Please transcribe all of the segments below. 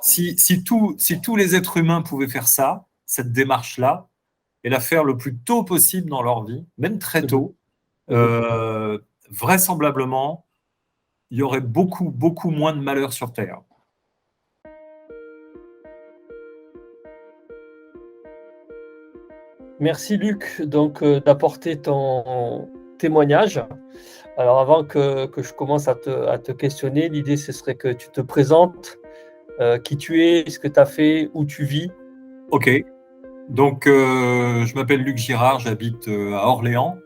si tous les êtres humains pouvaient faire ça, cette démarche-là, et la faire le plus tôt possible dans leur vie, même très tôt, vraisemblablement, il y aurait beaucoup, beaucoup moins de malheur sur Terre. Merci Luc donc d'apporter ton témoignage. Alors avant que je commence à te questionner, l'idée ce serait que tu te présentes, qui tu es, ce que tu as fait, où tu vis. Ok, donc je m'appelle Luc Girard, j'habite à Orléans,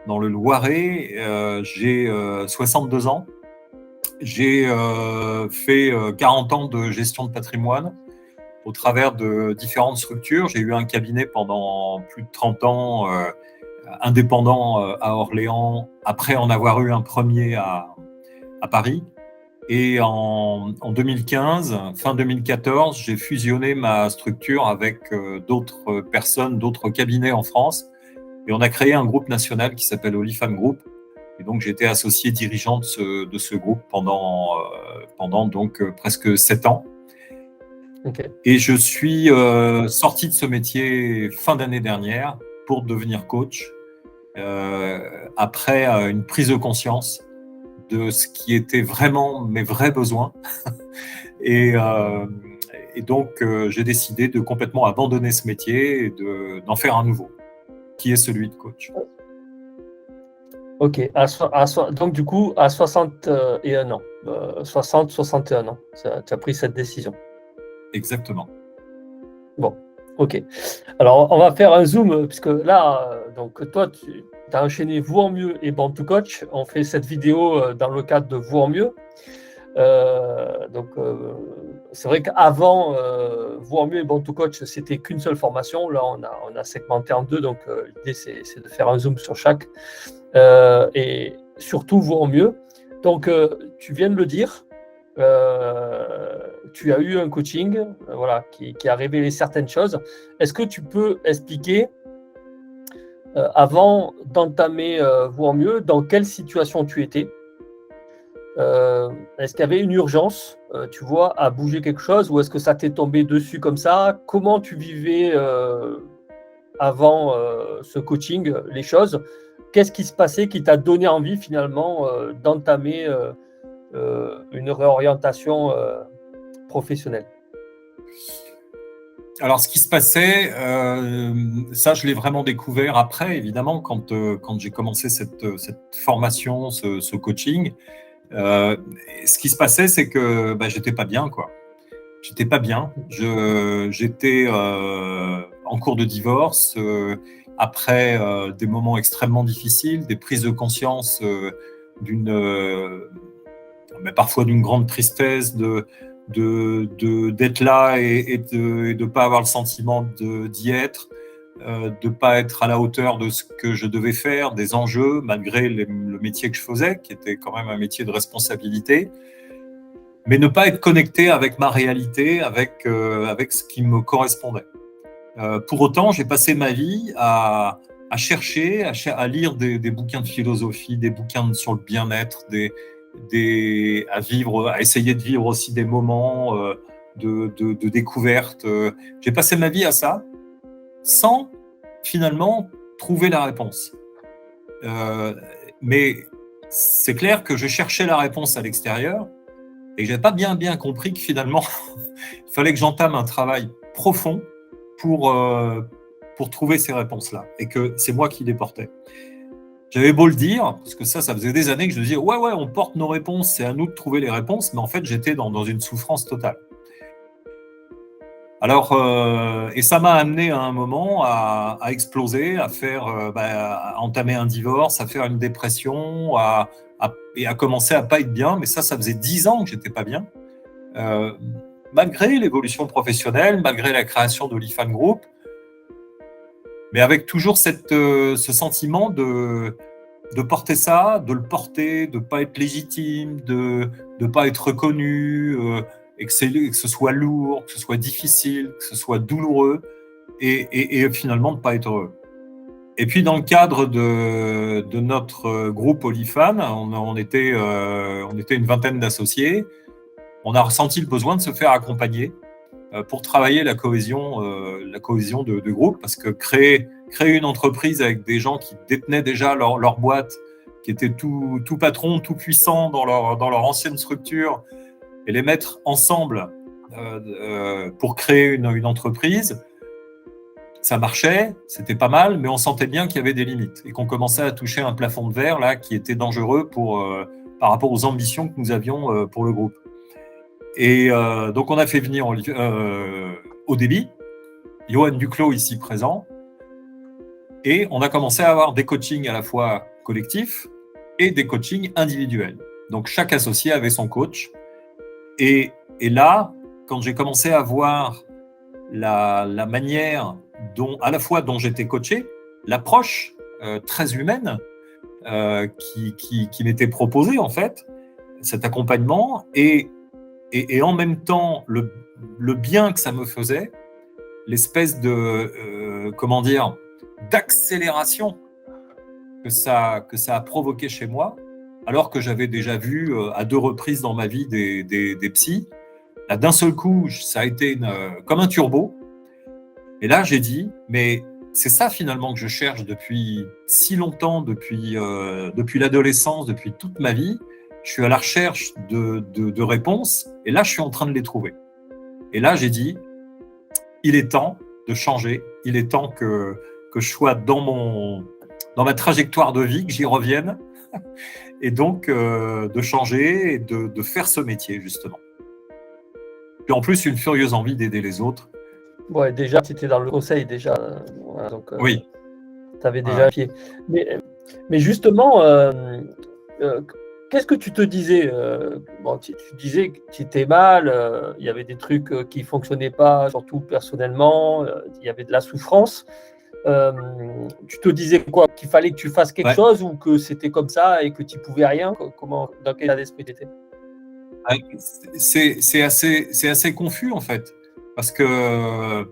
dans le Loiret, j'ai 62 ans, j'ai fait 40 ans de gestion de patrimoine au travers de différentes structures. J'ai eu un cabinet pendant plus de 30 ans, indépendant à Orléans, après en avoir eu un premier à Paris. Et en 2015, fin 2014, j'ai fusionné ma structure avec d'autres personnes, d'autres cabinets en France. Et on a créé un groupe national qui s'appelle Olifan Group. Et donc, j'étais associé dirigeant de ce groupe pendant donc presque 7 ans. Okay. Et je suis sorti de ce métier fin d'année dernière pour devenir coach après une prise de conscience de ce qui était vraiment mes vrais besoins. et donc, j'ai décidé de complètement abandonner ce métier et d'en faire un nouveau, qui est celui de coach. Ok, donc du coup, à 61 ans, 60-61 ans, tu as pris cette décision. Exactement. Bon, ok. Alors, on va faire un zoom, puisque là, donc toi, tu as enchaîné Vous en mieux et Born to Coach. On fait cette vidéo dans le cadre de Vous en mieux. C'est vrai qu'avant Vous en mieux et Born to Coach, c'était qu'une seule formation. Là, on a segmenté en deux, donc l'idée, c'est de faire un zoom sur chaque. Et surtout Vous en mieux. Donc, tu viens de le dire. Tu as eu un coaching voilà, qui a révélé certaines choses. Est-ce que tu peux expliquer, avant d'entamer Vous en mieux, dans quelle situation tu étais? Est-ce qu'il y avait une urgence, tu vois, à bouger quelque chose, ou est-ce que ça t'est tombé dessus comme ça? Comment tu vivais avant ce coaching les choses? Qu'est-ce qui se passait qui t'a donné envie finalement d'entamer une réorientation professionnelle? Alors, ce qui se passait, ça, je l'ai vraiment découvert après, évidemment, quand j'ai commencé cette formation, ce coaching. Ce qui se passait, c'est que j'étais pas bien, quoi. J'étais pas bien. J'étais en cours de divorce, après des moments extrêmement difficiles, des prises de conscience parfois d'une grande tristesse d'être là et de pas avoir le sentiment d'y être, de pas être à la hauteur de ce que je devais faire, des enjeux, malgré le métier que je faisais, qui était quand même un métier de responsabilité, mais ne pas être connecté avec ma réalité, avec ce qui me correspondait. Pour autant, j'ai passé ma vie à chercher, à lire des bouquins de philosophie, des bouquins sur le bien-être, à essayer de vivre aussi des moments de découverte. J'ai passé ma vie à ça, sans finalement trouver la réponse. Mais c'est clair que je cherchais la réponse à l'extérieur et que j'avais pas bien compris que finalement, il fallait que j'entame un travail profond pour trouver ces réponses-là et que c'est moi qui les portais. J'avais beau le dire, parce que ça faisait des années que je me disais ouais, on porte nos réponses, c'est à nous de trouver les réponses, mais en fait, j'étais dans une souffrance totale. Alors, et ça m'a amené à un moment à exploser, à entamer un divorce, à faire une dépression, et à commencer à pas être bien. Mais ça faisait 10 ans que j'étais pas bien. Malgré l'évolution professionnelle, malgré la création d'Olifan Group, mais avec toujours ce sentiment de porter ça, de le porter, de pas être légitime, de pas être reconnu, et que ce soit lourd, que ce soit difficile, que ce soit douloureux, et finalement de pas être heureux. Et puis dans le cadre de notre groupe Olifan, on était une vingtaine d'associés. On a ressenti le besoin de se faire accompagner pour travailler la cohésion de groupe, parce que créer une entreprise avec des gens qui détenaient déjà leur boîte, qui étaient tout patrons, tout puissants dans leur ancienne structure, et les mettre ensemble pour créer une entreprise, ça marchait, c'était pas mal, mais on sentait bien qu'il y avait des limites et qu'on commençait à toucher un plafond de verre là qui était dangereux par rapport aux ambitions que nous avions pour le groupe. Et donc on a fait venir Odéby, Johan Duclos ici présent, et on a commencé à avoir des coachings à la fois collectifs et des coachings individuels. Donc chaque associé avait son coach. Et là, quand j'ai commencé à voir la manière à la fois dont j'étais coaché, l'approche très humaine qui m'était proposée en fait, cet accompagnement, et en même temps le bien que ça me faisait, l'espèce de d'accélération que ça a provoqué chez moi, alors que j'avais déjà vu à 2 reprises dans ma vie des psys. Là, d'un seul coup, ça a été comme un turbo. Et là, j'ai dit, mais c'est ça finalement que je cherche depuis si longtemps, depuis l'adolescence, depuis toute ma vie. Je suis à la recherche de réponses, et là, je suis en train de les trouver. Et là, j'ai dit, il est temps de changer, il est temps que je sois dans ma trajectoire de vie, que j'y revienne, et donc de changer et de faire ce métier, justement. Et en plus, une furieuse envie d'aider les autres. Ouais, déjà, tu étais dans le conseil, déjà. Voilà, donc, oui. Tu avais déjà un pied. Mais justement, qu'est-ce que tu te disais tu disais que tu étais mal, il y avait des trucs qui ne fonctionnaient pas, surtout personnellement, il y avait de la souffrance. Tu te disais quoi? Qu'il fallait que tu fasses quelque chose, ou que c'était comme ça et que tu ne pouvais rien? Dans quel état d'esprit tu étais? C'est assez confus en fait, parce que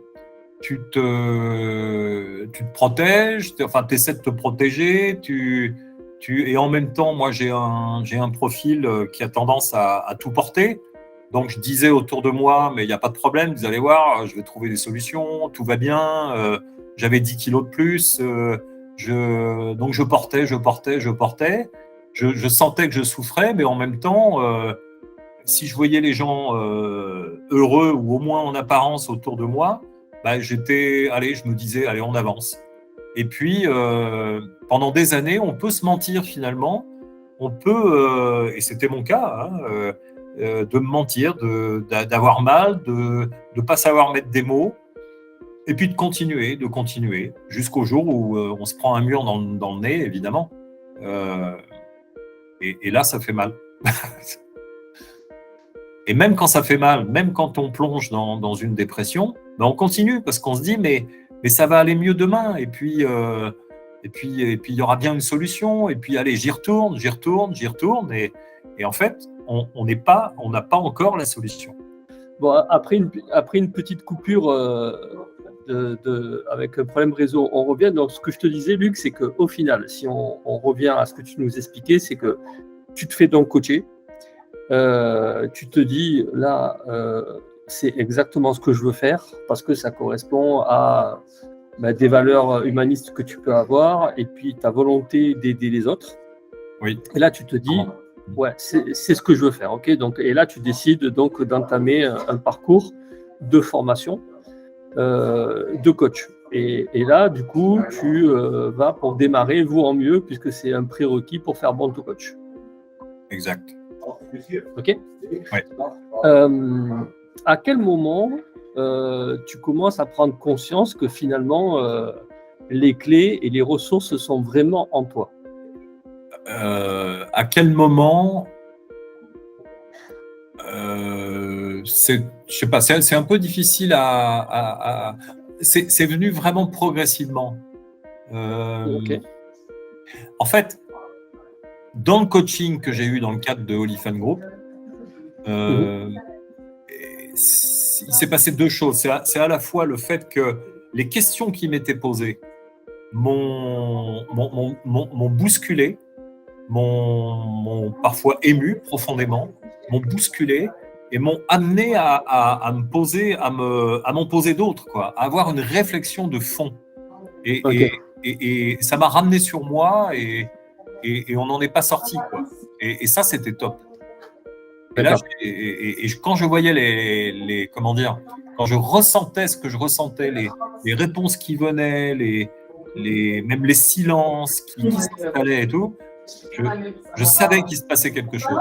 tu te protèges, tu essaies de te protéger, et en même temps, moi j'ai un profil qui a tendance à tout porter. Donc je disais autour de moi, mais il n'y a pas de problème, vous allez voir, je vais trouver des solutions, tout va bien. J'avais 10 kilos de plus, donc je portais. Je sentais que je souffrais, mais en même temps, si je voyais les gens heureux, ou au moins en apparence autour de moi, je me disais, allez, on avance. Et puis, pendant des années, on peut se mentir finalement. On peut, et c'était mon cas, de me mentir, d'avoir mal, de ne pas savoir mettre des mots, et puis de continuer, jusqu'au jour où on se prend un mur dans le nez, évidemment. Et là, ça fait mal. Et même quand ça fait mal, même quand on plonge dans une dépression, on continue, parce qu'on se dit, mais ça va aller mieux demain, et puis il y aura bien une solution, et puis allez, j'y retourne, et en fait, on n'a pas encore la solution. Bon, après une petite coupure avec un problème réseau, on revient. Donc, ce que je te disais, Luc, c'est qu'au final, si on revient à ce que tu nous expliquais, c'est que tu te fais donc coacher. Tu te dis, là, c'est exactement ce que je veux faire, parce que ça correspond à des valeurs humanistes que tu peux avoir, et puis ta volonté d'aider les autres. Oui. Et là, tu te dis, ouais, c'est ce que je veux faire. Okay, donc, et là, tu décides donc d'entamer un parcours de formation de coach. Et là, du coup, tu vas pour démarrer, vous en mieux, puisque c'est un prérequis pour faire bon to coach. Exact. Ok. Ouais. À quel moment tu commences à prendre conscience que finalement les clés et les ressources sont vraiment en toi? À quel moment? Je sais pas, c'est un peu difficile c'est venu vraiment progressivement. Okay. En fait, dans le coaching que j'ai eu dans le cadre de Oliphant Group, il s'est passé 2 choses. C'est à la fois le fait que les questions qui m'étaient posées m'ont bousculé, m'ont parfois ému profondément, m'ont bousculé, et m'ont amené à me poser, à m'en poser d'autres, quoi, à avoir une réflexion de fond. Et, Ok. et ça m'a ramené sur moi et on n'en est pas sorti, quoi. Et ça, c'était top. Et là, D'accord. quand je voyais comment dire, quand je ressentais ce que je ressentais, les réponses qui venaient, même les silences qui s'installaient et tout, je savais qu'il se passait quelque chose.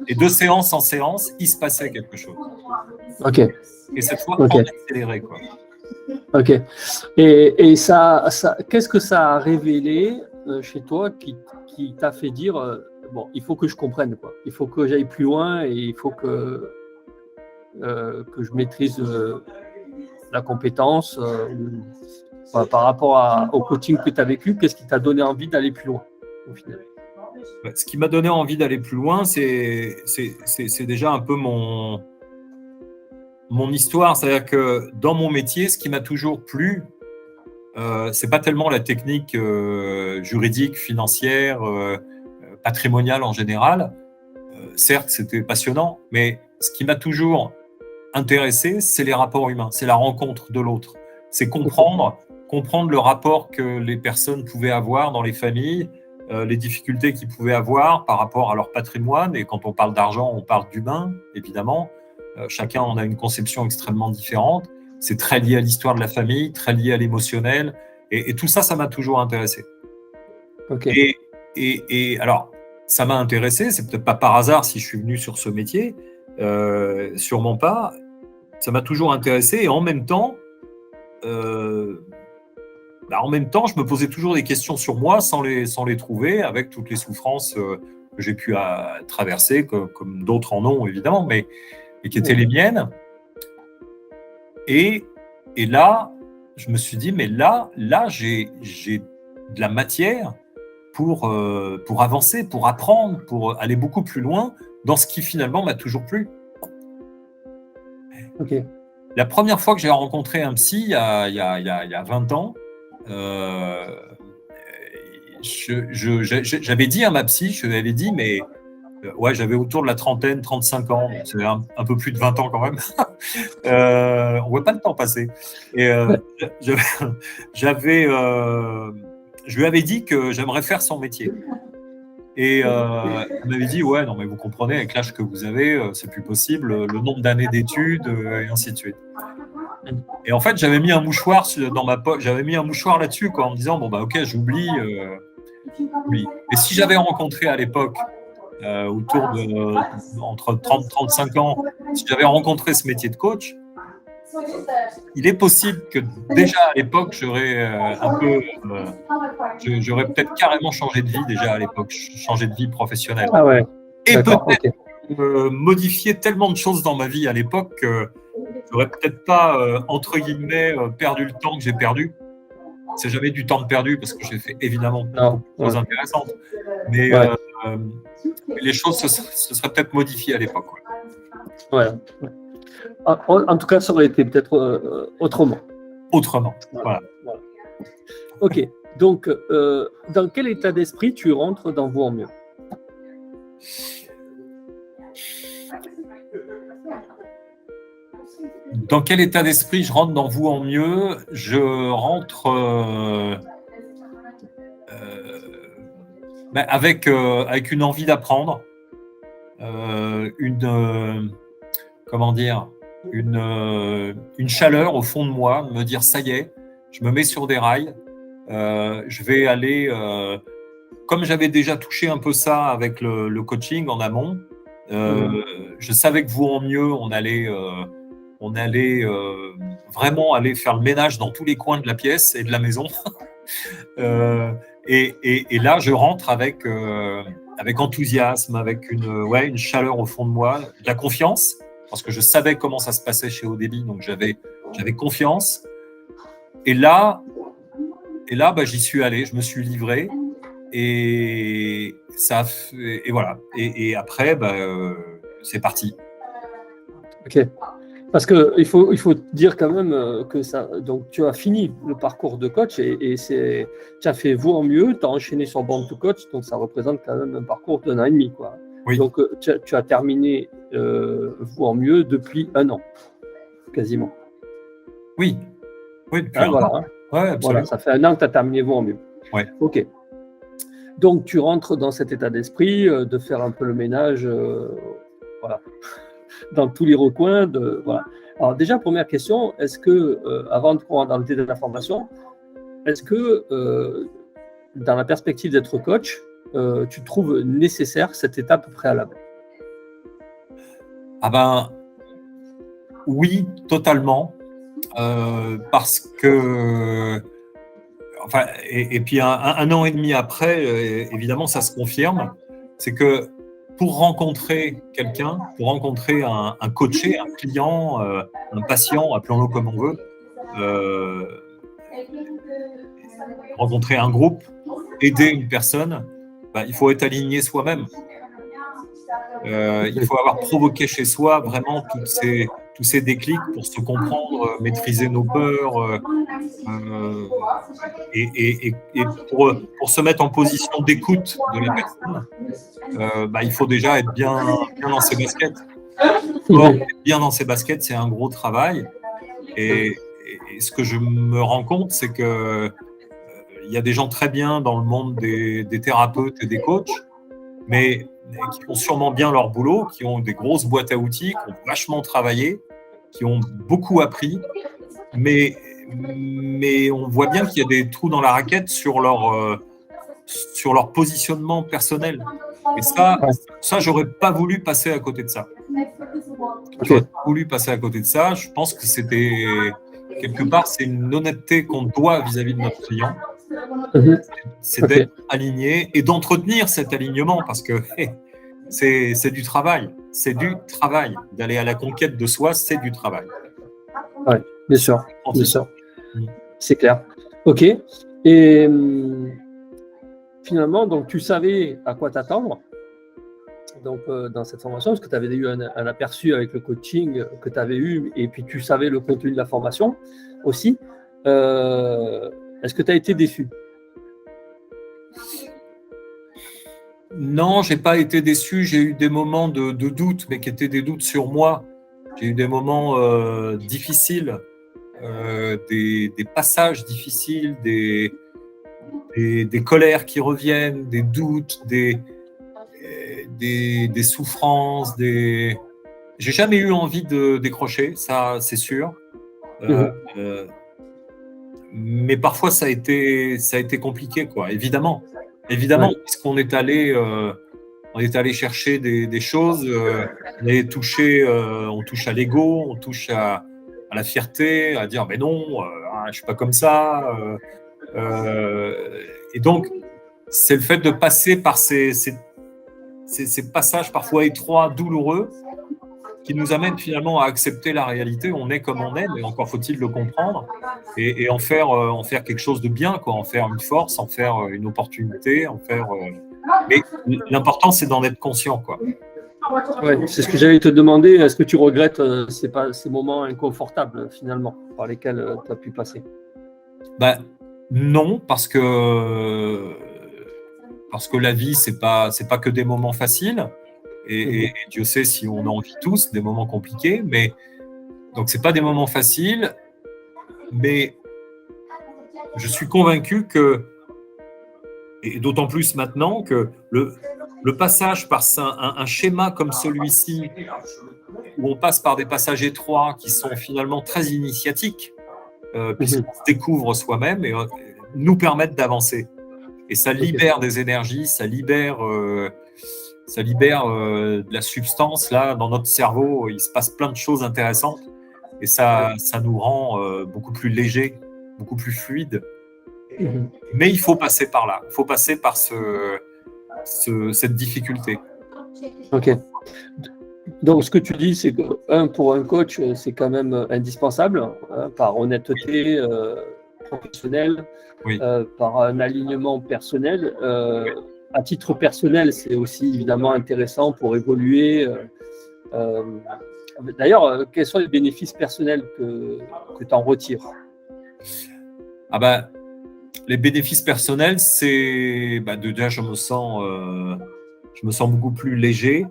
Et de séance en séance, il se passait quelque chose. Ok. Et cette fois, Ok. en accéléré, quoi. Ok. Et qu'est-ce que ça a révélé chez toi qui t'a fait dire bon, il faut que je comprenne, quoi. Il faut que j'aille plus loin et il faut que je maîtrise la compétence par rapport au coaching que tu as vécu. Qu'est-ce qui t'a donné envie d'aller plus loin au final? Ce qui m'a donné envie d'aller plus loin, c'est déjà un peu mon histoire. C'est-à-dire que dans mon métier, ce qui m'a toujours plu, c'est pas tellement la technique juridique, financière, patrimoniale en général. Certes, c'était passionnant, mais ce qui m'a toujours intéressé, c'est les rapports humains, c'est la rencontre de l'autre. C'est comprendre le rapport que les personnes pouvaient avoir dans les familles, les difficultés qu'ils pouvaient avoir par rapport à leur patrimoine. Et quand on parle d'argent, on parle d'humain, évidemment. Chacun en a une conception extrêmement différente. C'est très lié à l'histoire de la famille, très lié à l'émotionnel. Et tout ça, ça m'a toujours intéressé. Ok. Et alors, ça m'a intéressé, c'est peut-être pas par hasard si je suis venu sur ce métier, sûrement pas. Ça m'a toujours intéressé et en même temps, je me posais toujours des questions sur moi sans les trouver, avec toutes les souffrances que j'ai pu traverser, comme d'autres en ont évidemment, mais qui étaient les miennes. Et là, je me suis dit, mais là j'ai de la matière pour avancer, pour apprendre, pour aller beaucoup plus loin dans ce qui finalement m'a toujours plu. Ok. La première fois que j'ai rencontré un psy, il y a 20 ans, j'avais dit à ma psy, je lui avais dit, mais ouais, j'avais autour de la trentaine, 35 ans, donc c'est un peu plus de 20 ans quand même. On ne voit pas le temps passer. Et je lui avais dit que j'aimerais faire son métier. Et elle m'avait dit, ouais, non, mais vous comprenez, avec l'âge que vous avez, c'est plus possible, le nombre d'années d'études, et ainsi de suite. Et en fait, j'avais mis un mouchoir dans ma poche, j'avais mis un mouchoir là-dessus, quoi, en me disant, bon, bah, ok, j'oublie. Et si j'avais rencontré à l'époque, autour entre 30 et 35 ans, si j'avais rencontré ce métier de coach, il est possible que déjà à l'époque, j'aurais peut-être carrément changé de vie déjà à l'époque, changé de vie professionnelle. Ah ouais. Et D'accord. peut-être Ok. modifier tellement de choses dans ma vie à l'époque que j'aurais peut-être pas, entre guillemets, perdu le temps que j'ai perdu. C'est jamais du temps de perdu parce que j'ai fait évidemment beaucoup de choses intéressantes. Mais Ouais. Les choses se seraient peut-être modifiées à l'époque. Ouais. En tout cas, ça aurait été peut-être autrement. Autrement. Voilà. Ok. Donc, dans quel état d'esprit tu rentres dans Vous en mieux? Dans quel état d'esprit je rentre dans Vous en mieux? Je rentre avec une envie d'apprendre, comment dire, une chaleur au fond de moi, de me dire ça y est, je me mets sur des rails, je vais aller, comme j'avais déjà touché un peu ça avec le coaching en amont, je savais que Vous en mieux, on allait vraiment aller faire le ménage dans tous les coins de la pièce et de la maison. Et là, je rentre avec enthousiasme, avec une chaleur au fond de moi, de la confiance, parce que je savais comment ça se passait chez Odeby, donc j'avais confiance. Et là, j'y suis allé, je me suis livré, et voilà. Et après, c'est parti. Ok. Parce qu'il faut dire quand même que ça. Donc, tu as fini le parcours de coach et tu as fait Vous en mieux, tu as enchaîné sur Born to Coach, donc ça représente quand même un parcours d'1 an et demi, quoi. Oui. Donc, tu as terminé Vous en mieux depuis 1 an, quasiment. Oui, depuis Hein, un voilà, an. hein. Ouais, Voilà, absolument. ça fait 1 an que tu as terminé Vous en mieux. Ouais. Ok. Donc, tu rentres dans cet état d'esprit de faire un peu le ménage voilà, dans tous les recoins. Voilà. Alors, déjà, première question, est-ce que, avant de rentrer dans le détail de la formation, est-ce que, dans la perspective d'être coach, tu trouves nécessaire cette étape préalable? Ah ben, oui, totalement. Parce que, enfin, et puis un an et demi après, évidemment, ça se confirme. C'est que pour rencontrer quelqu'un, pour rencontrer un coaché, un client, un patient, appelons-le comme on veut, euh, rencontrer un groupe, aider une personne, bah, il faut être aligné soi-même. Il faut avoir provoqué chez soi vraiment tous ces déclics pour se comprendre, maîtriser nos peurs, euh, et pour se mettre en position d'écoute de la personne, bah, il faut déjà être bien dans ses baskets. Or, être bien dans ses baskets, c'est un gros travail. Et ce que je me rends compte, c'est que il y a des gens très bien dans le monde des thérapeutes et des coachs, mais qui font sûrement bien leur boulot, qui ont des grosses boîtes à outils, qui ont vachement travaillé, qui ont beaucoup appris, mais on voit bien qu'il y a des trous dans la raquette sur leur positionnement personnel. Et ça, j'aurais pas voulu passer à côté de ça. J'aurais pas voulu passer à côté de ça. Je pense que c'était, quelque part, c'est une honnêteté qu'on doit vis-à-vis de notre client. C'est d'être aligné et d'entretenir cet alignement parce que c'est du travail. C'est du travail. D'aller à la conquête de soi, c'est du travail. Oui, bien sûr. Bien sûr. Mm. C'est clair. Ok. Et finalement, donc, tu savais à quoi t'attendre donc, dans cette formation, parce que tu avais eu un aperçu avec le coaching que tu avais eu, et puis tu savais le contenu de la formation aussi. Est-ce que tu as été déçu? Non, j'ai pas été déçu. J'ai eu des moments de doute, mais qui étaient des doutes sur moi. J'ai eu des moments difficiles, des passages difficiles, des colères qui reviennent, des doutes, des souffrances, J'ai jamais eu envie de décrocher, ça c'est sûr. Mais parfois ça a été compliqué, quoi. Évidemment, puisqu'on est allé chercher des choses, on touche à l'ego, on touche à la fierté, à dire mais non, je suis pas comme ça. Et donc c'est le fait de passer par ces passages parfois étroits, douloureux, qui nous amènent finalement à accepter la réalité. On est comme on est, mais encore faut-il le comprendre et en faire quelque chose de bien, quoi, en faire une force, en faire une opportunité, Mais l'important, c'est d'en être conscient, quoi. Ouais, c'est ce que j'allais te demander. Est-ce que tu regrettes ces moments inconfortables finalement par lesquels tu as pu passer? Ben, non, parce que la vie, c'est pas que des moments faciles. Et Dieu sait si on en vit tous des moments compliqués, mais donc c'est pas des moments faciles, mais je suis convaincu que, et d'autant plus maintenant, que le passage par un schéma comme celui-ci, où on passe par des passages étroits qui sont finalement très initiatiques, puisqu'on se découvre soi-même et nous permettent d'avancer. Et ça libère des énergies, ça libère de la substance. Là, dans notre cerveau, il se passe plein de choses intéressantes et ça nous rend beaucoup plus légers, beaucoup plus fluides. Mais il faut passer par là, il faut passer par cette difficulté. Ok. Donc, ce que tu dis, c'est que, pour un coach, c'est quand même indispensable, hein, par honnêteté professionnelle, Oui. par un alignement personnel. À titre personnel, c'est aussi évidemment intéressant pour évoluer. D'ailleurs, quels sont les bénéfices personnels que tu en retires? Ah ben, les bénéfices personnels, c'est déjà je me sens je me sens beaucoup plus léger.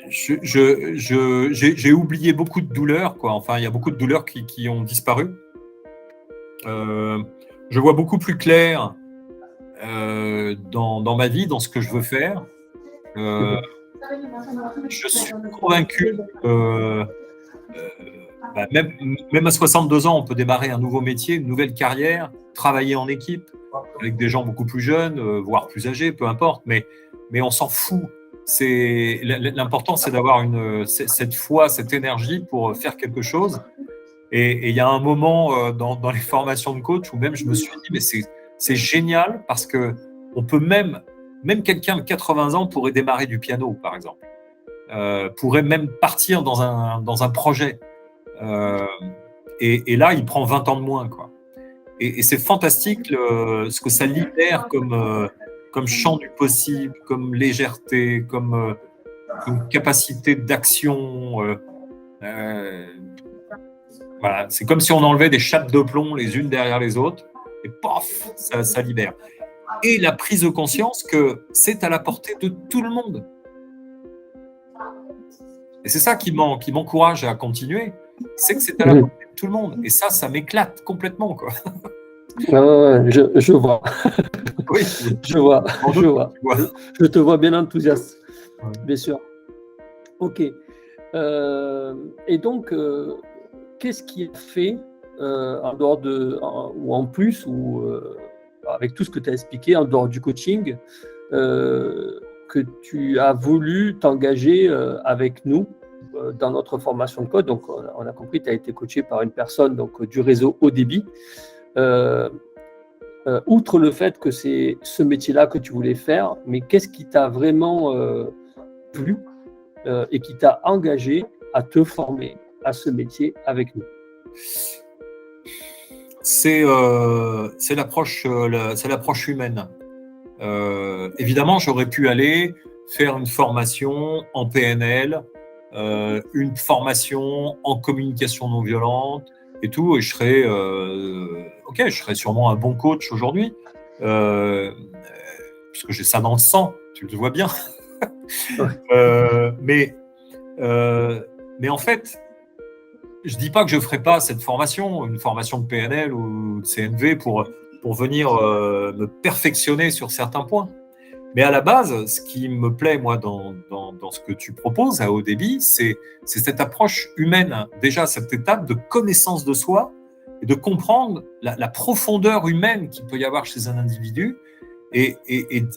J'ai oublié beaucoup de douleurs, quoi. Enfin, il y a beaucoup de douleurs qui ont disparu. Je vois beaucoup plus clair dans ma vie, dans ce que je veux faire. Je suis convaincu que même à 62 ans, on peut démarrer un nouveau métier, une nouvelle carrière, travailler en équipe avec des gens beaucoup plus jeunes, voire plus âgés, peu importe, mais on s'en fout. L'important, c'est d'avoir cette foi, cette énergie pour faire quelque chose. Et il y a un moment dans les formations de coach où même je me suis dit, mais c'est génial parce que on peut même quelqu'un de 80 ans pourrait démarrer du piano, par exemple, pourrait même partir dans un projet. Et là, il prend 20 ans de moins, quoi. Et c'est fantastique ce que ça libère comme champ du possible, comme légèreté, comme capacité d'action. Voilà. C'est comme si on enlevait des chapes de plomb les unes derrière les autres, et paf, ça libère. Et la prise de conscience que c'est à la portée de tout le monde. Et c'est ça qui m'encourage à continuer, c'est que c'est à la portée de tout le monde. Et ça m'éclate complètement, quoi. Je vois. Oui. Je vois. Je te vois bien enthousiaste, bien sûr. Ok. Et donc, qu'est-ce qui a fait, en dehors ou en plus, ou avec tout ce que tu as expliqué, en dehors du coaching, que tu as voulu t'engager avec nous dans notre formation de coach? Donc, on a compris, tu as été coaché par une personne donc, du réseau Haut Débit. Outre le fait que c'est ce métier-là que tu voulais faire, mais qu'est-ce qui t'a vraiment plu et qui t'a engagé à te former à ce métier avec nous? C'est l'approche humaine. Évidemment, j'aurais pu aller faire une formation en PNL, une formation en communication non violente et tout, et je serais sûrement un bon coach aujourd'hui, puisque j'ai ça dans le sang, tu le vois bien. Mais en fait, je dis pas que je ferai pas cette formation, une formation de PNL ou de CNV pour venir me perfectionner sur certains points. Mais à la base, ce qui me plaît, moi, dans ce que tu proposes à Haut Débit, c'est cette approche humaine. Déjà, cette étape de connaissance de soi et de comprendre la profondeur humaine qu'il peut y avoir chez un individu et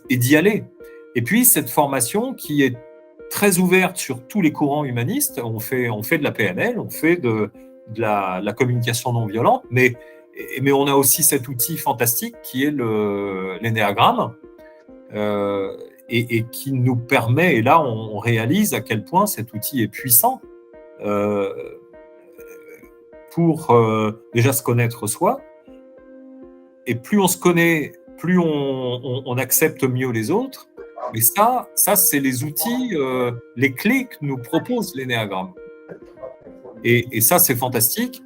d'y aller. Et puis, cette formation qui est très ouverte sur tous les courants humanistes. On fait de la PNL, on fait de la communication non violente, mais on a aussi cet outil fantastique qui est l'énéagramme, et qui nous permet, et là on réalise à quel point cet outil est puissant pour déjà se connaître soi, et plus on se connaît, plus on accepte mieux les autres. Mais ça c'est les outils, les clés que nous propose l'énéagramme. Et ça, c'est fantastique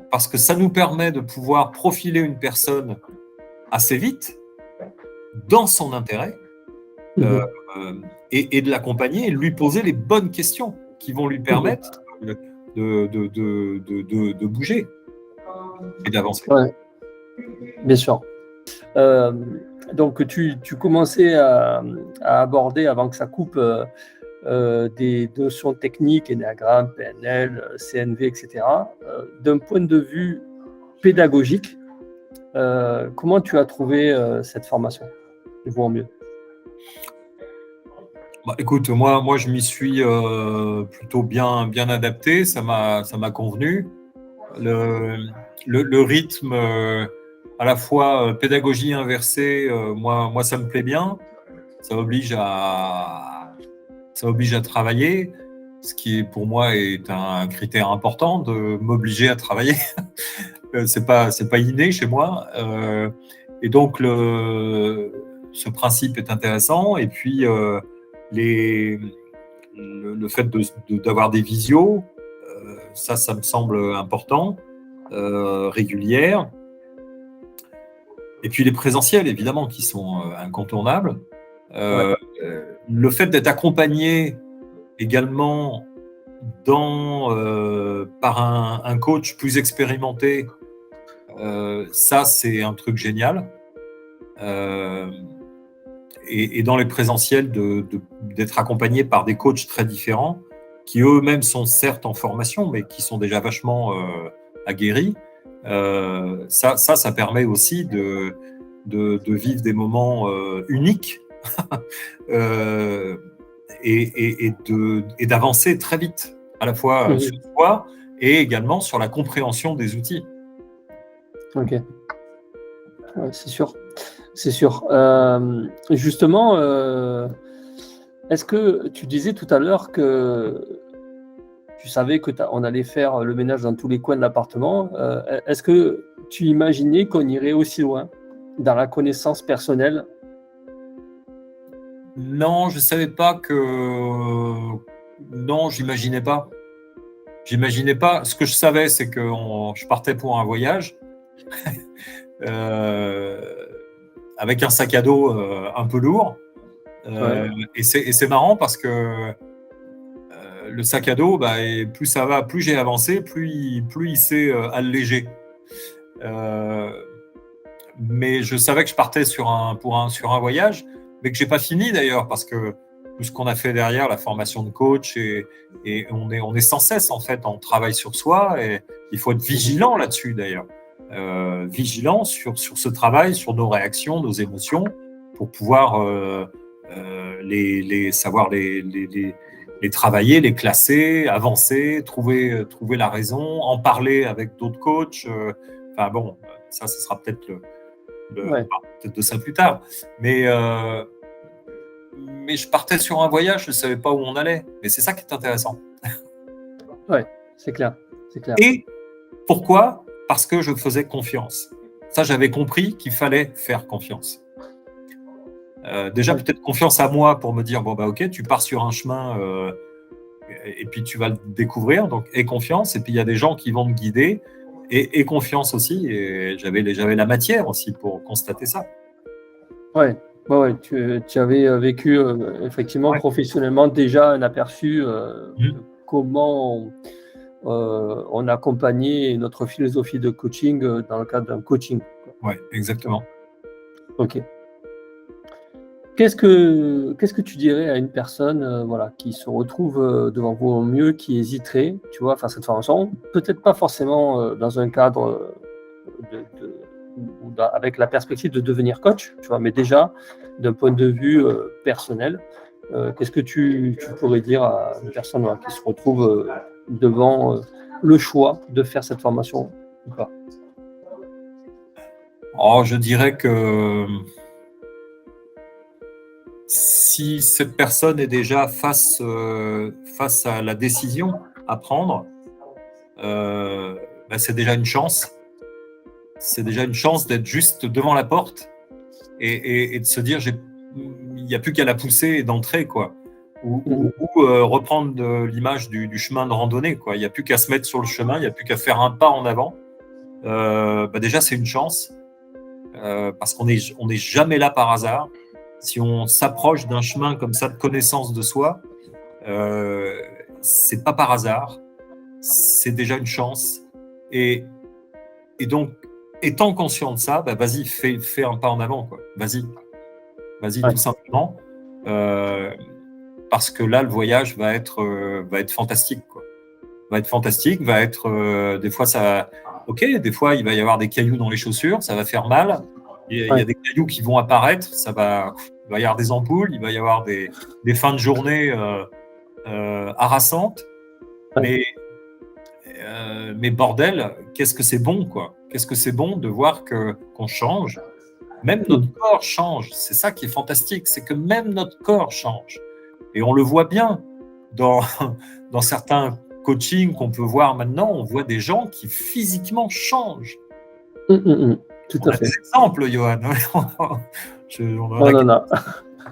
parce que ça nous permet de pouvoir profiler une personne assez vite dans son intérêt, et de l'accompagner et de lui poser les bonnes questions qui vont lui permettre de bouger et d'avancer. Ouais, bien sûr. Donc, tu commençais à aborder, avant que ça coupe, des notions techniques, énéagramme, PNL, CNV, etc. D'un point de vue pédagogique, comment tu as trouvé cette formation? Je vois mieux. Écoute, moi, je m'y suis plutôt bien adapté. Ça m'a convenu. Le rythme, à la fois pédagogie inversée, moi, ça me plaît bien. Ça oblige à travailler, ce qui pour moi est un critère important, de m'obliger à travailler. C'est pas inné chez moi. Et donc ce principe est intéressant. Et puis le fait d'avoir des visios, ça me semble important, régulière. Et puis les présentiels, évidemment, qui sont incontournables. Le fait d'être accompagné également par un coach plus expérimenté, ça, c'est un truc génial. Et dans les présentiels, d'être accompagné par des coachs très différents, qui eux-mêmes sont certes en formation, mais qui sont déjà vachement aguerris. Ça permet aussi de vivre des moments uniques et d'avancer très vite, à la fois sur soi et également sur la compréhension des outils. Ok, ouais, c'est sûr. C'est sûr. Justement, est-ce que tu disais tout à l'heure que tu savais qu'on allait faire le ménage dans tous les coins de l'appartement. Est-ce que tu imaginais qu'on irait aussi loin dans la connaissance personnelle? Non, je savais pas que... Non, j'imaginais pas. J'imaginais pas. Ce que je savais, c'est que je partais pour un voyage avec un sac à dos un peu lourd. Et c'est marrant parce que le sac à dos, et plus ça va, plus j'ai avancé, plus il s'est allégé. Mais je savais que je partais sur un voyage, mais que j'ai pas fini d'ailleurs, parce que tout ce qu'on a fait derrière, la formation de coach, et on est sans cesse en fait, on travaille sur soi, et il faut être vigilant là-dessus d'ailleurs, vigilant sur ce travail, sur nos réactions, nos émotions, pour pouvoir savoir les travailler, les classer, avancer, trouver la raison, en parler avec d'autres coachs. Enfin bon, ça sera peut-être peut-être de ça plus tard. Mais je partais sur un voyage, je ne savais pas où on allait. Mais c'est ça qui est intéressant. Ouais, c'est clair. Et pourquoi ? Parce que je faisais confiance. Ça, j'avais compris qu'il fallait faire confiance. Déjà, peut-être confiance à moi pour me dire, ok, tu pars sur un chemin et puis tu vas le découvrir, donc aie confiance. Et puis, il y a des gens qui vont me guider et confiance aussi. Et j'avais la matière aussi pour constater ça. Ouais, tu avais vécu effectivement professionnellement déjà un aperçu de comment on accompagnait notre philosophie de coaching dans le cadre d'un coaching. Oui, exactement. Ok. Qu'est-ce que tu dirais à une personne qui se retrouve devant vous au mieux, qui hésiterait, tu vois, à faire cette formation, peut-être pas forcément dans un cadre avec la perspective de devenir coach, tu vois, mais déjà d'un point de vue personnel, qu'est-ce que tu pourrais dire à une personne qui se retrouve devant le choix de faire cette formation ou pas? Je dirais que si cette personne est déjà face à la décision à prendre, c'est déjà une chance. C'est déjà une chance d'être juste devant la porte et de se dire il n'y a plus qu'à la pousser et d'entrer, quoi. Ou reprendre l'image du chemin de randonnée, quoi. Il n'y a plus qu'à se mettre sur le chemin, il n'y a plus qu'à faire un pas en avant. Déjà, c'est une chance parce qu'on n'est jamais là par hasard. Si on s'approche d'un chemin comme ça de connaissance de soi, c'est pas par hasard, c'est déjà une chance. Et donc, étant conscient de ça, vas-y, fais un pas en avant, quoi. Vas-y, tout simplement, parce que là, le voyage va être fantastique, quoi. Va être fantastique, des fois des fois il va y avoir des cailloux dans les chaussures, ça va faire mal. Il y a des cailloux qui vont apparaître, il va y avoir des ampoules, il va y avoir des fins de journée harassantes. Mais bordel, qu'est-ce que c'est bon, quoi. Qu'est-ce que c'est bon de voir qu'on change. Même notre corps change. C'est ça qui est fantastique, c'est que même notre corps change. Et on le voit bien dans certains coachings qu'on peut voir maintenant, on voit des gens qui physiquement changent. Tout à fait. Des exemples, Johan.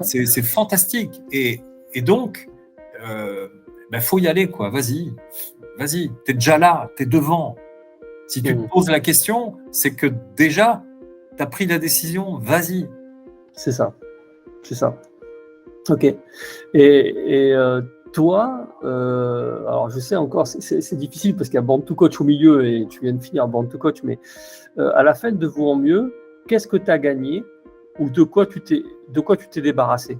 C'est fantastique. Et donc, faut y aller, quoi. Vas-y, t'es déjà là, t'es devant. Si tu te poses la question, c'est que déjà, as pris la décision, vas-y. C'est ça. Ok. Et toi, alors je sais encore, c'est difficile parce qu'il y a Born to Coach au milieu et tu viens de finir Born to Coach, mais à la fin de Vous en mieux, qu'est-ce que tu as gagné ou de quoi tu t'es débarrassé?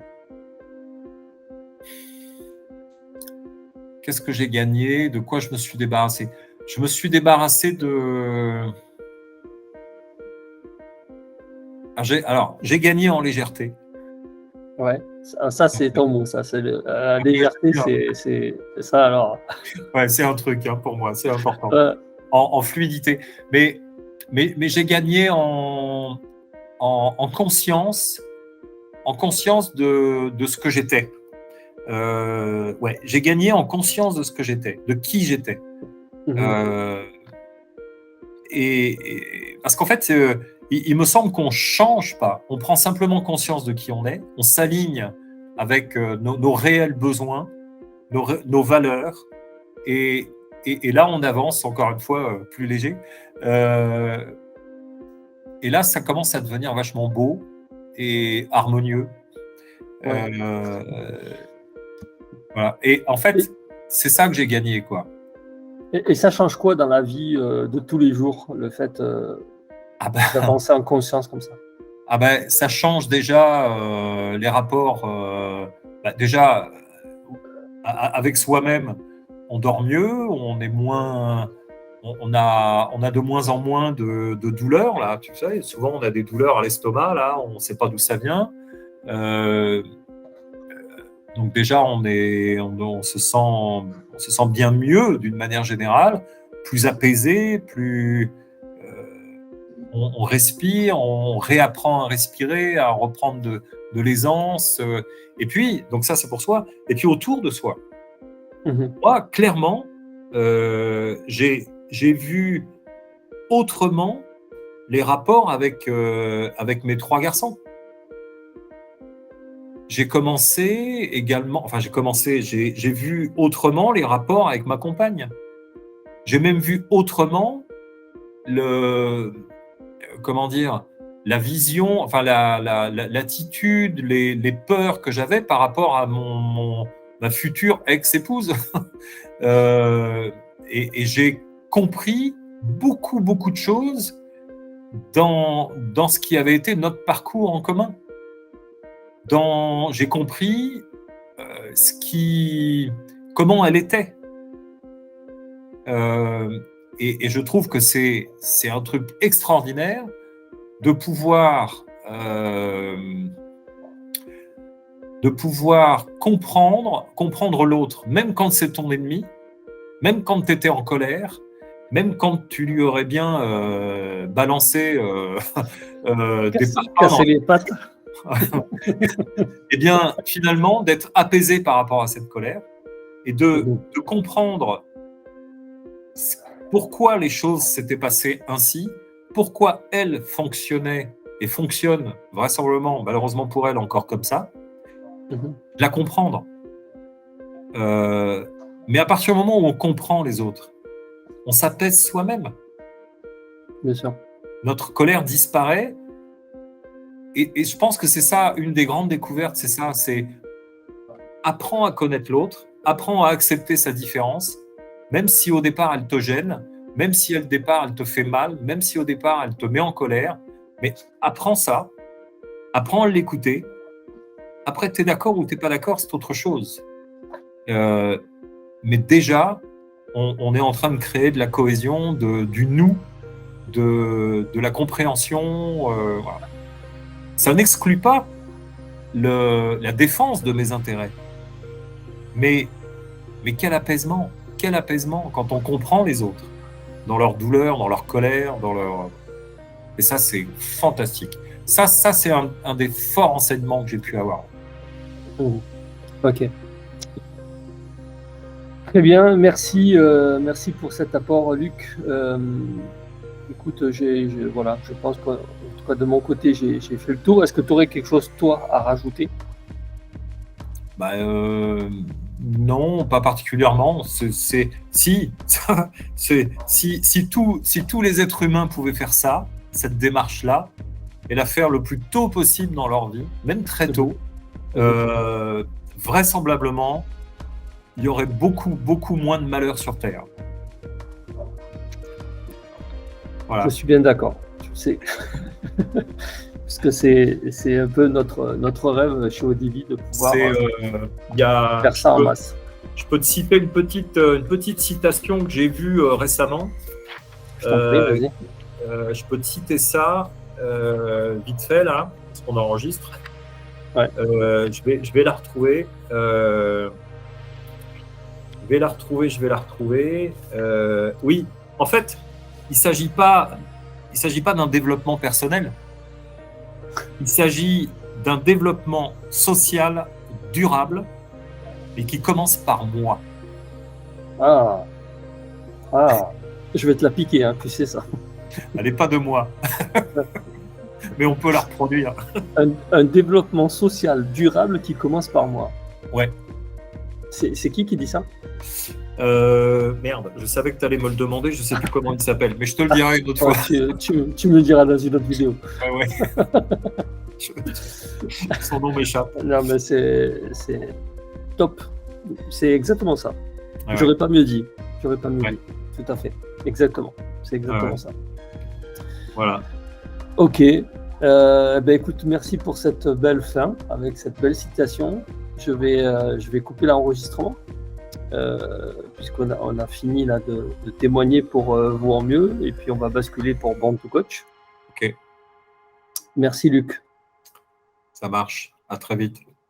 Qu'est-ce que j'ai gagné? De quoi je me suis débarrassé? Je me suis débarrassé de... Alors, j'ai gagné en légèreté. Ouais, ça c'est ton mot, ça. La légèreté, c'est ça alors. Ouais, c'est un truc pour moi, c'est important. Ouais. En fluidité. Mais j'ai gagné en conscience de ce que j'étais. Ouais, j'ai gagné en conscience de ce que j'étais, de qui j'étais. Et parce qu'en fait, il me semble qu'on change pas, on prend simplement conscience de qui on est, on s'aligne avec nos réels besoins, nos valeurs, et là on avance encore une fois plus léger. Et là, ça commence à devenir vachement beau et harmonieux. Ouais. Voilà. Et en fait, c'est ça que j'ai gagné, quoi. Et ça change quoi dans la vie de tous les jours, le fait d'avancer en conscience comme ça? Ça change déjà les rapports. Déjà, avec soi-même, on dort mieux, on est moins... On a de moins en moins de douleurs, là, tu sais. Souvent, on a des douleurs à l'estomac, là, on ne sait pas d'où ça vient. Donc déjà, on se sent bien mieux d'une manière générale, plus apaisé, plus on respire, on réapprend à respirer, à reprendre de l'aisance. Et puis, donc ça c'est pour soi. Et puis autour de soi. Moi, clairement, j'ai vu autrement les rapports avec mes 3 garçons. J'ai vu autrement les rapports avec ma compagne. J'ai même vu autrement la vision, enfin l'attitude, les peurs que j'avais par rapport à ma future ex-épouse. Et j'ai compris beaucoup de choses dans ce qui avait été notre parcours en commun. J'ai compris comment elle était. Et je trouve que c'est un truc extraordinaire de pouvoir comprendre l'autre, même quand c'est ton ennemi, même quand tu étais en colère, même quand tu lui aurais bien balancé casser les pattes. Eh bien, finalement, d'être apaisé par rapport à cette colère et de comprendre pourquoi les choses s'étaient passées ainsi, pourquoi elle fonctionnait et fonctionne vraisemblablement, malheureusement pour elle, encore comme ça, de la comprendre. Mais à partir du moment où on comprend les autres, on s'apaise soi-même. Bien sûr. Notre colère disparaît. Et je pense que c'est ça, une des grandes découvertes, c'est ça, c'est apprends à connaître l'autre, apprends à accepter sa différence, même si au départ elle te gêne, même si au départ elle te fait mal, même si au départ elle te met en colère, mais apprends ça, apprends à l'écouter. Après, tu es d'accord ou tu n'es pas d'accord, c'est autre chose. Mais déjà, on est en train de créer de la cohésion, du nous, de la compréhension. Voilà. Ça n'exclut pas la défense de mes intérêts. Mais quel apaisement quand on comprend les autres, dans leur douleur, dans leur colère, Et ça, c'est fantastique. Ça c'est un des forts enseignements que j'ai pu avoir. Ok. Très bien, merci pour cet apport, Luc. Écoute, voilà, je pense qu'en tout cas de mon côté, j'ai fait le tour. Est-ce que tu aurais quelque chose, toi, à rajouter? Non, pas particulièrement. Si tous les êtres humains pouvaient faire ça, cette démarche-là, et la faire le plus tôt possible dans leur vie, même très tôt, vraisemblablement, il y aurait beaucoup moins de malheur sur Terre. Voilà. Je suis bien d'accord. Tu sais. Parce que c'est un peu notre rêve chez ODV de pouvoir faire ça en masse. Je peux te citer une petite citation que j'ai vue récemment. Je t'en prie, vas-y. Je peux te citer ça vite fait là, parce qu'on enregistre. Ouais. Je vais la retrouver. Je vais la retrouver. Oui, en fait, il ne s'agit pas d'un développement personnel. Il s'agit d'un développement social durable, mais qui commence par moi. Ah, je vais te la piquer, hein, tu sais ça. Elle n'est pas de moi, mais on peut la reproduire. Un développement social durable qui commence par moi. Ouais. C'est qui dit ça? Merde, je savais que tu allais me le demander, je ne sais plus comment il s'appelle, mais je te le dirai une autre fois. Tu me le diras dans une autre vidéo. Ouais. Son nom m'échappe. Non, mais c'est top. C'est exactement ça. Ouais. J'aurais pas mieux dit. Tout à fait. Exactement. C'est exactement ça. Voilà. Ok. Écoute, merci pour cette belle fin, avec cette belle citation. Je vais couper l'enregistrement, puisqu'on a fini là de témoigner pour vous en mieux, et puis on va basculer pour Born to Coach. Ok. Merci Luc. Ça marche. À très vite.